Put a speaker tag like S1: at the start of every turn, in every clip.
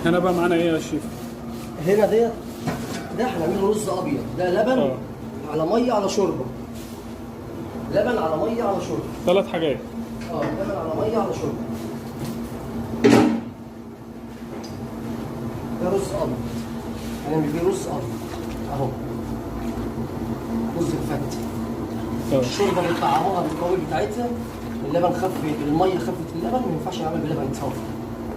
S1: هنا بقى معانا ايه يا شيف؟
S2: هنا ده احنا عاملين رز ابيض، ده لبن على ميه على شوربه. لبن على ميه على شوربه.
S1: 3 حاجات.
S2: لبن على ميه على شوربه. ده رز ابيض. هنعمل بيه رز ابيض اهو. رز الفتة. الشوربه اللي طعموها بالقوي بتاعتها، اللبن خف، الميه خفت اللبن، ما ينفعش نعمل بلبن صافي.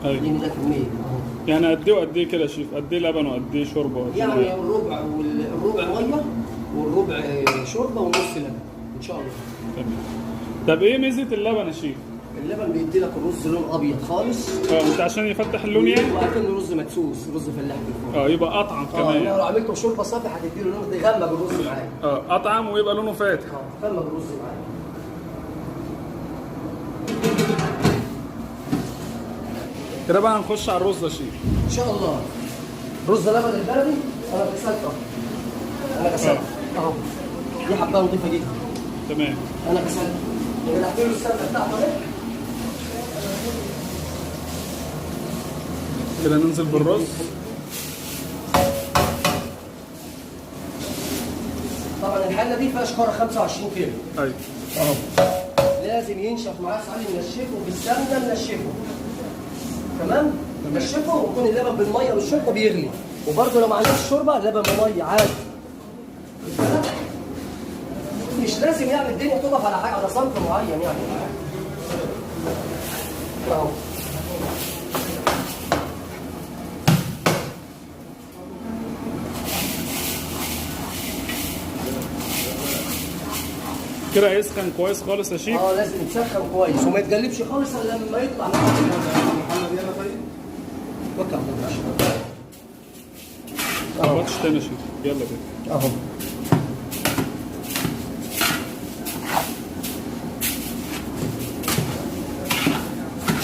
S1: ايوه.
S2: دي ده كميه اهو.
S1: يعني قد ايه وقد ايه كده يا شيف؟ قد ايه لبن وقد ايه شوربه وقد ايه؟
S2: يعني الربع ميه والربع شوربه ونص لبن ان شاء الله.
S1: تمام. طب ايه ميزه اللبن يا شيف؟
S2: اللبن بيدي لك الرز لون ابيض خالص.
S1: انت عشان يفتح اللون يعني؟
S2: وكأنه رز مدسوس، رز فلاح بالفرن.
S1: يبقى اطعم كمان.
S2: لو عملته شوربه صافي هتدي له لون، تغمق الرز معاك.
S1: اطعم ويبقى لونه فاتح.
S2: غمق الرز معاك.
S1: كده بقى هنخش على الرز يا شيف.
S2: ان شاء الله. رز لبن البلدي انا غسلته. اهو. دي حبايه نظيفه جدا.
S1: تمام.
S2: انا غسلته. فتحت له السلقه بتاعته اهي.
S1: كده ننزل بالرز.
S2: طبعا الحله دي فيها شكاره 25 كيلو.
S1: ايوه.
S2: اهو. لازم ينشف معاه ساعات، ننشفه بالسمنه، ننشفه. تمام؟ ننشفه ويكون اللبن بالميه والشوربه بيغلي. وبرده لو ما عندناش شوربه، لبن بميه عادي. مش لازم يعني الدنيا تقف على حاجه، على صنف معين يعني. اهو.
S1: كده يسخن كويس خالص يا شيف؟
S2: لازم يتسخن كويس وما يتجلبش خالص الا لما يطلع. محمد يلا طيب. وكل
S1: ما تغلطش تاني يا شيف. يلا بينا.
S2: اهو.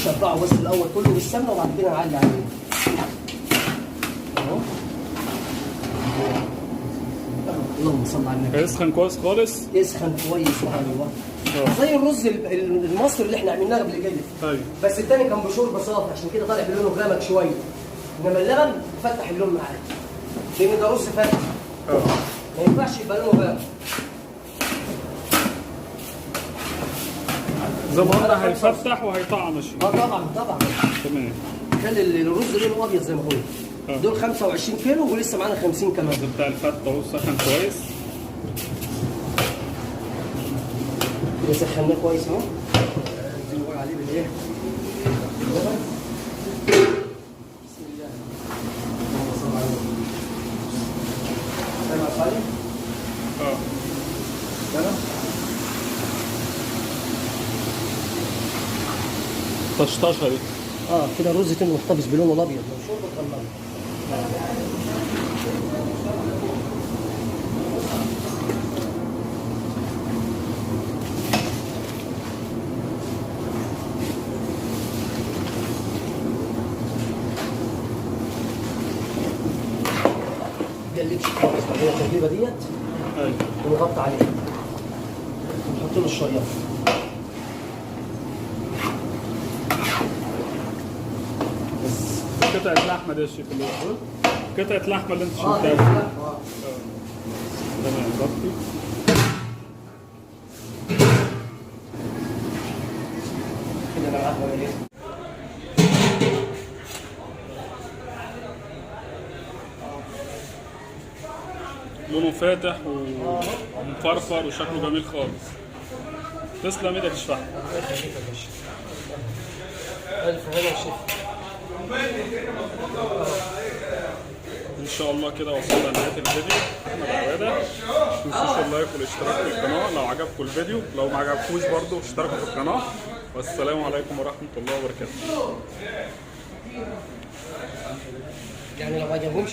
S2: شبعه بس الاول كله بالسمنه وبعد كده نعلي عليه. اهو. اللهم صل على النبي.
S1: يسخن كويس خالص.
S2: يسخن كويس ايوه. زي الرز المصري اللي احنا عملناه قبل كده.
S1: طيب.
S2: بس الثاني كان بشوربه صافي، عشان كده طالع بلونه غامق شويه. انما اللبن فتح اللون معاك. لان ده رز فاتح. ما ينفعش يبقى لونه غامق.
S1: زي ما قلنا هيفتح وهيطعم يا شيف.
S2: طبعا.
S1: تمام.
S2: خلي الرز لونه ابيض زي ما هو. دول 25 كيلو ولسه معانا 50 كمان.
S1: ده بتاع الفتة اهو سخن كويس.
S2: كده سخناه كويس اهو. عايزين نقول عليه بالايه؟ اللبن. بسم الله. اللهم صل على النبي. سامع صالح؟ يلا.
S1: طشطشه دي.
S2: كده الرز يكون محتفظ بلونه الابيض، لو شوربه تغمقه. تقلبش خالص. بعد كده التقليبه ديت ونغطي عليها ونحط له الشريحه.
S1: قطعة لحمة دي يا شيف اللي هو قطعة لحمة اللي انت شفتها. تمام. غطي.
S2: كده انا معاك ولا ايه؟
S1: لونه فاتح ومفرفر وشكله جميل خالص. تسلم ايدك يا شيف.
S2: الف هنا يا شيف.
S1: ان شاء الله كده وصلنا لنهايه الفيديو. كالعاده ما تنسوش اللايك والاشتراك في القناه لو عجبكم الفيديو، لو ما عجبكوش برضه اشتركوا في القناه. والسلام عليكم ورحمه الله وبركاته.
S2: يعني لو ما عجبهمش